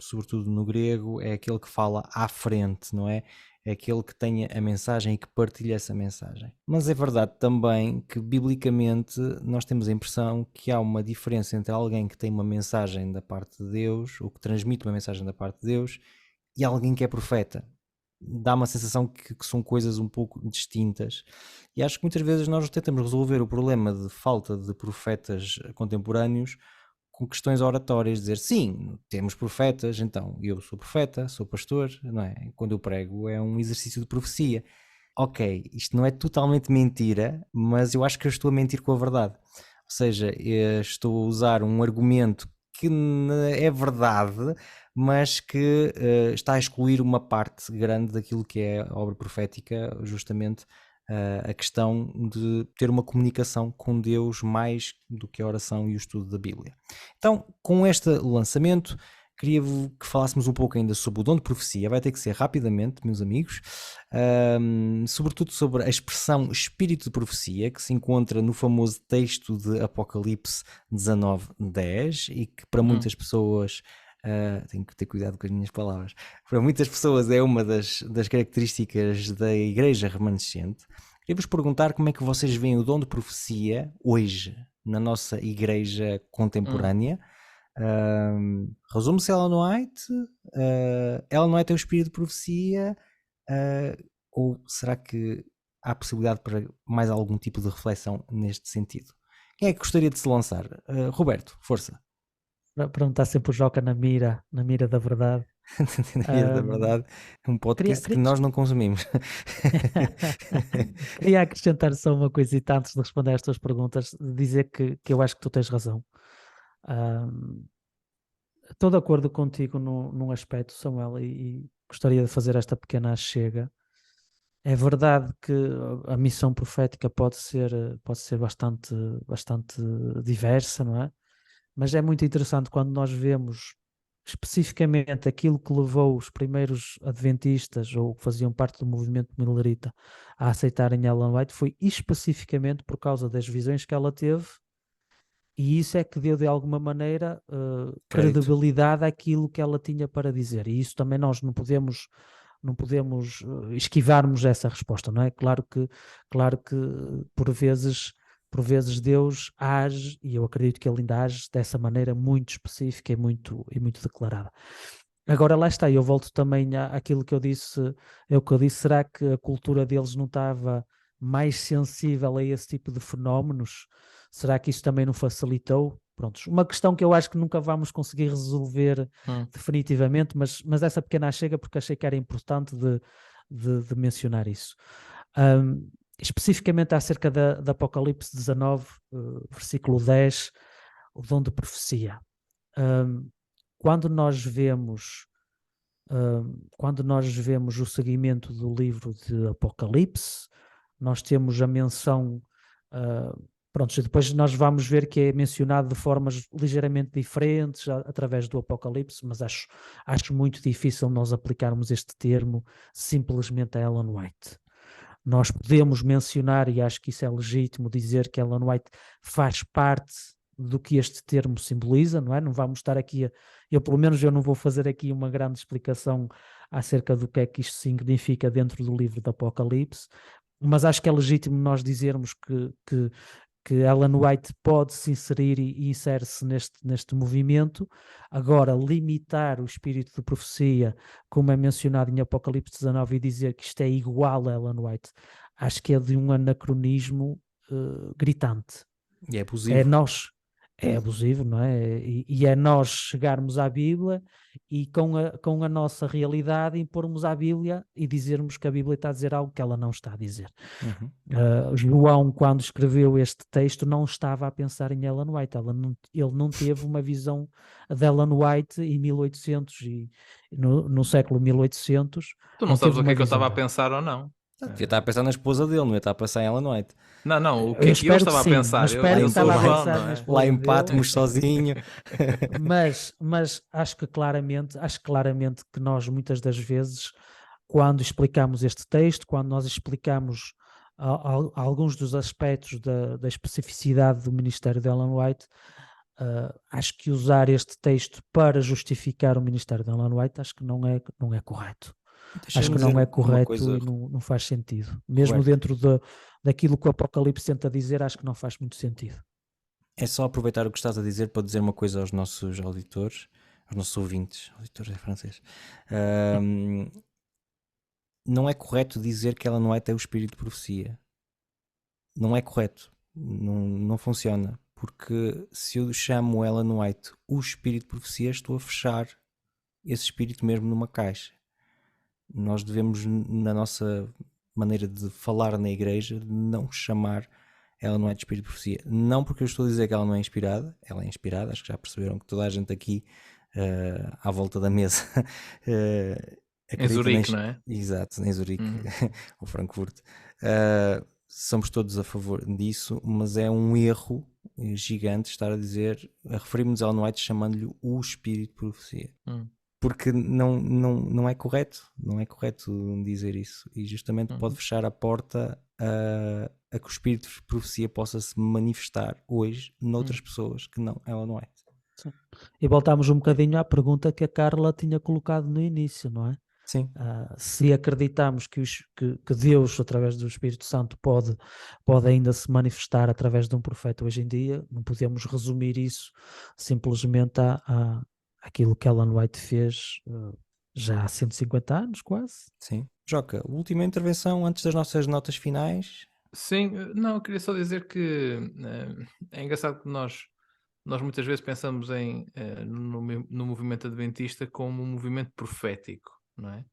sobretudo no grego, é aquele que fala à frente, não é? É aquele que tem a mensagem e que partilha essa mensagem. Mas é verdade também que, biblicamente, nós temos a impressão que há uma diferença entre alguém que tem uma mensagem da parte de Deus, ou que transmite uma mensagem da parte de Deus, e alguém que é profeta. dá uma sensação que são coisas um pouco distintas, e acho que muitas vezes nós tentamos resolver o problema de falta de profetas contemporâneos com questões oratórias, dizer sim, temos profetas, então eu sou profeta, sou pastor, não é? Quando eu prego é um exercício de profecia. Ok, isto não é totalmente mentira, mas eu acho que eu estou a mentir com a verdade. Ou seja, estou a usar um argumento que é verdade, mas que está a excluir uma parte grande daquilo que é a obra profética, justamente a questão de ter uma comunicação com Deus mais do que a oração e o estudo da Bíblia. Então, com este lançamento, queria que falássemos um pouco ainda sobre o dom de profecia. Vai ter que ser rapidamente, meus amigos, sobretudo sobre a expressão espírito de profecia, que se encontra no famoso texto de Apocalipse 19:10 e que para muitas pessoas, tenho que ter cuidado com as minhas palavras, para muitas pessoas é uma das características da igreja remanescente. Queria-vos perguntar como é que vocês veem o dom de profecia hoje na nossa igreja contemporânea. Resume-se Ellen White? Ellen White é o espírito de profecia? Ou será que há possibilidade para mais algum tipo de reflexão neste sentido? Quem é que gostaria de se lançar? Roberto, força. Para não estar sempre o Joca na mira da verdade. Na vida da verdade, é um podcast que nós não consumimos. Queria acrescentar só uma coisita antes de responder às tuas perguntas, de dizer que eu acho que tu tens razão. Estou de acordo contigo num aspecto, Samuel, e gostaria de fazer esta pequena chega. É verdade que a missão profética pode ser bastante diversa, não é? Mas é muito interessante quando nós vemos especificamente aquilo que levou os primeiros adventistas ou que faziam parte do movimento milerita a aceitarem Ellen White, foi especificamente por causa das visões que ela teve, e isso é que deu de alguma maneira credibilidade àquilo que ela tinha para dizer, e isso também nós não podemos esquivarmos essa resposta, não é? Claro que por vezes Deus age, e eu acredito que ele ainda age dessa maneira muito específica e muito declarada. Agora lá está, eu volto também àquilo que eu disse, será que a cultura deles não estava mais sensível a esse tipo de fenómenos? Será que isso também não facilitou? Prontos, uma questão que eu acho que nunca vamos conseguir resolver definitivamente, mas essa pequena chega porque achei que era importante de mencionar isso. Especificamente acerca da Apocalipse 19, versículo 10, o dom de profecia. Quando nós vemos o seguimento do livro de Apocalipse, nós temos a menção, pronto, depois nós vamos ver que é mencionado de formas ligeiramente diferentes através do Apocalipse, mas acho muito difícil nós aplicarmos este termo simplesmente a Ellen White. Nós podemos mencionar, e acho que isso é legítimo, dizer que Ellen White faz parte do que este termo simboliza, não é? Não vamos estar aqui, pelo menos eu não vou fazer aqui uma grande explicação acerca do que é que isto significa dentro do livro do Apocalipse, mas acho que é legítimo nós dizermos que Ellen White pode se inserir e insere-se neste movimento. Agora, limitar o espírito de profecia, como é mencionado em Apocalipse 19, e dizer que isto é igual a Ellen White, acho que é de um anacronismo gritante. E é abusivo. É abusivo, não é? E é nós chegarmos à Bíblia e com a nossa realidade impormos à Bíblia e dizermos que a Bíblia está a dizer algo que ela não está a dizer. João, quando escreveu este texto, não estava a pensar em Ellen White. Ele não teve uma visão de Ellen White em 1800 e no século 1800. Tu não sabes o que é que eu estava a pensar ou não. Devia estar a pensar na esposa dele, não ia estar a pensar em Ellen White. Não, o que é que eu estava a pensar? Eu estava a pensar não é? Lá em Patmos sozinho. Mas acho claramente que nós muitas das vezes, quando explicamos este texto, quando nós explicamos alguns dos aspectos da especificidade do ministério de Ellen White, acho que usar este texto para justificar o ministério de Ellen White, acho que não é correto. Acho que não é correto e não faz sentido. Mesmo dentro daquilo que o Apocalipse tenta dizer, acho que não faz muito sentido. É só aproveitar o que estás a dizer para dizer uma coisa aos nossos auditores, aos nossos ouvintes. Auditores é francês. não é correto dizer que Ellen White é o espírito de profecia. Não é correto. Não funciona. Porque se eu chamo Ellen White o espírito de profecia, estou a fechar esse espírito mesmo numa caixa. Nós devemos, na nossa maneira de falar na igreja, não chamar ela não é de espírito de profecia. Não porque eu estou a dizer que ela não é inspirada, ela é inspirada, acho que já perceberam que toda a gente aqui à volta da mesa Em acredita Zurique, não é? Exato, em Zurique ou Frankfurt. Somos todos a favor disso, mas é um erro gigante estar a dizer, a referirmos a Ellen White chamando-lhe o espírito de profecia. Porque não é correto, não é correto dizer isso, e justamente pode fechar a porta a que o espírito de profecia possa se manifestar hoje noutras pessoas que não Ellen White. Sim. E voltámos um bocadinho à pergunta que a Carla tinha colocado no início, não é? Sim. Se acreditamos que Deus, através do Espírito Santo, pode ainda se manifestar através de um profeta hoje em dia, não podemos resumir isso simplesmente àquilo que Ellen White fez já há 150 anos, quase. Sim. Joca, última intervenção antes das nossas notas finais. Sim, não, eu queria só dizer que é engraçado que nós muitas vezes pensamos no movimento adventista como um movimento profético, não é?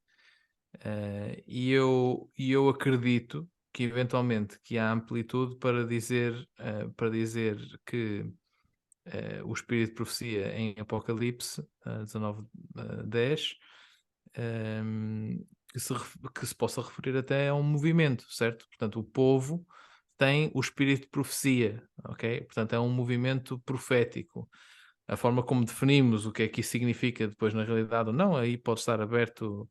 E eu acredito que eventualmente que há amplitude para dizer que o espírito de profecia em Apocalipse 19:10 que se possa referir até a um movimento, certo? Portanto, o povo tem o espírito de profecia, ok? Portanto, é um movimento profético. A forma como definimos o que é que isso significa depois na realidade ou não, aí pode estar aberto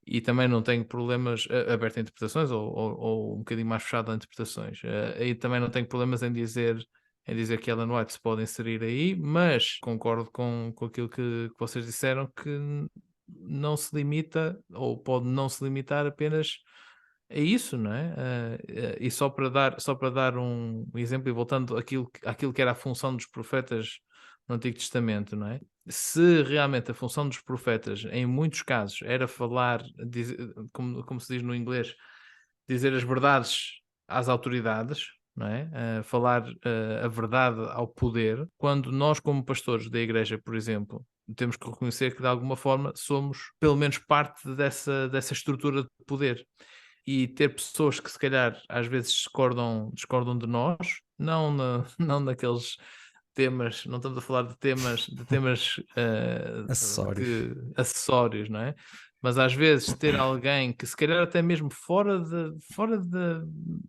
e também não tenho problemas aberto a interpretações ou um bocadinho mais fechado a interpretações. Aí também não tenho problemas em dizer que Ellen White se pode inserir aí, mas concordo com aquilo que vocês disseram, que não se limita, ou pode não se limitar apenas a isso, não é? E só para dar um exemplo, e voltando àquilo que era a função dos profetas no Antigo Testamento, não é? Se realmente a função dos profetas, em muitos casos, era falar, como se diz no inglês, dizer as verdades às autoridades, não é? Falar a verdade ao poder, quando nós, como pastores da igreja, por exemplo, temos que reconhecer que de alguma forma somos pelo menos parte dessa estrutura de poder. E ter pessoas que se calhar às vezes discordam de nós, não naqueles temas, não estamos a falar de temas Acessórios. acessórios, não é? Mas às vezes ter alguém que se calhar até mesmo fora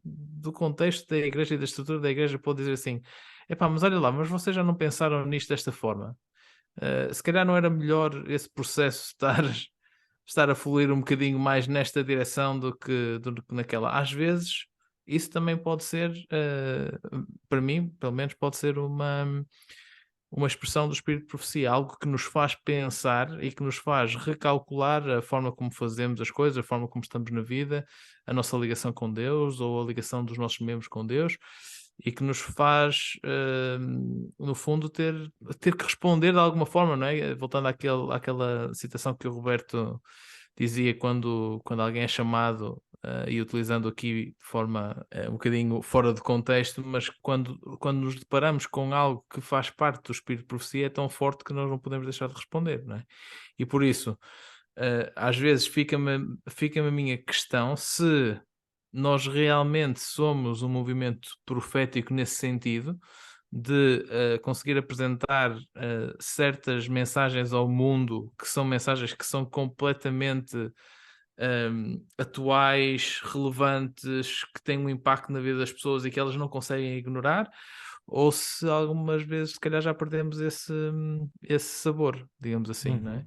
do contexto da igreja e da estrutura da igreja pode dizer assim: epá, mas olha lá, mas vocês já não pensaram nisto desta forma? Se calhar não era melhor esse processo estar a fluir um bocadinho mais nesta direção do que naquela. Às vezes isso também pode ser, para mim, pelo menos pode ser uma expressão do espírito de profecia, algo que nos faz pensar e que nos faz recalcular a forma como fazemos as coisas, a forma como estamos na vida, a nossa ligação com Deus ou a ligação dos nossos membros com Deus, e que nos faz, no fundo, ter que responder de alguma forma, não é? Voltando àquela citação que o Roberto dizia quando alguém é chamado, e utilizando aqui de forma um bocadinho fora de contexto, mas quando nos deparamos com algo que faz parte do espírito de profecia, é tão forte que nós não podemos deixar de responder, não é? E por isso, às vezes fica-me a minha questão se nós realmente somos um movimento profético nesse sentido, de conseguir apresentar certas mensagens ao mundo, que são mensagens que são completamente atuais, relevantes, que têm um impacto na vida das pessoas e que elas não conseguem ignorar, ou se algumas vezes se calhar já perdemos esse sabor, digamos assim, não é?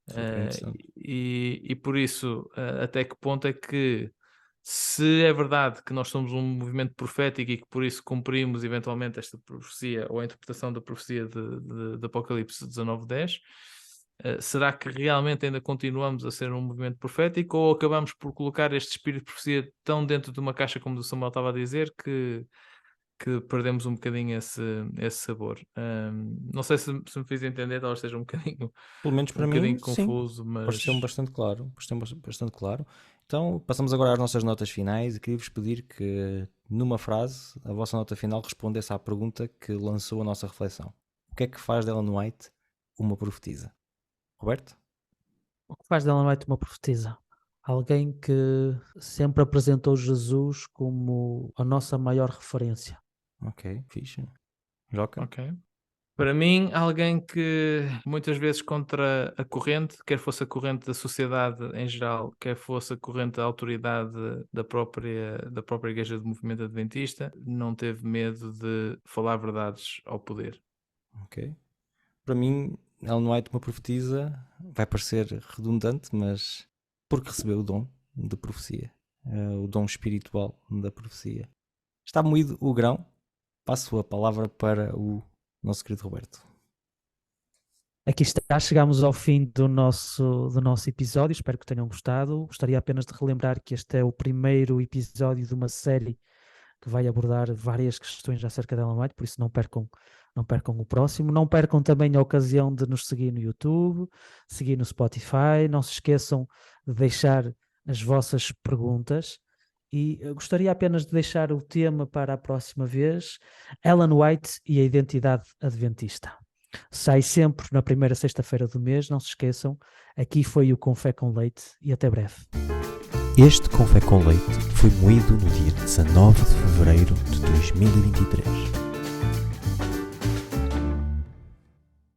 Super interessante. E por isso, até que ponto é que, se é verdade que nós somos um movimento profético e que por isso cumprimos eventualmente esta profecia ou a interpretação da profecia de Apocalipse 19:10, será que realmente ainda continuamos a ser um movimento profético, ou acabamos por colocar este espírito de profecia tão dentro de uma caixa, como o Samuel estava a dizer, que que perdemos um bocadinho esse sabor. Não sei se me fiz entender, talvez seja um bocadinho, Pelo menos para um mim, bocadinho sim. confuso, mas Pareceu-me bastante claro. Bastante claro. Então, passamos agora às nossas notas finais e queria-vos pedir que, numa frase, a vossa nota final respondesse à pergunta que lançou a nossa reflexão. O que é que faz de Ellen White uma profetisa? Roberto? O que faz dela White uma profetisa? Alguém que sempre apresentou Jesus como a nossa maior referência. Ok, fixe. Joca? ok. Para mim, alguém que muitas vezes contra a corrente, quer fosse a corrente da sociedade em geral, quer fosse a corrente da autoridade da própria Igreja do Movimento Adventista, não teve medo de falar verdades ao poder. Ok. Para mim, Ellen White, uma profetisa, vai parecer redundante, mas porque recebeu o dom de profecia, o dom espiritual da profecia. Está moído o grão. Passo a palavra para o nosso querido Roberto. Aqui está, chegamos ao fim do nosso episódio, espero que tenham gostado. Gostaria apenas de relembrar que este é o primeiro episódio de uma série que vai abordar várias questões acerca da Ellen White, por isso não percam o próximo. Não percam também a ocasião de nos seguir no YouTube, seguir no Spotify. Não se esqueçam de deixar as vossas perguntas. E eu gostaria apenas de deixar o tema para a próxima vez: Ellen White e a identidade adventista. Sai sempre na primeira sexta-feira do mês, não se esqueçam. Aqui foi o Confé com Leite e até breve. Este Confé com Leite foi moído no dia 19 de fevereiro de 2023.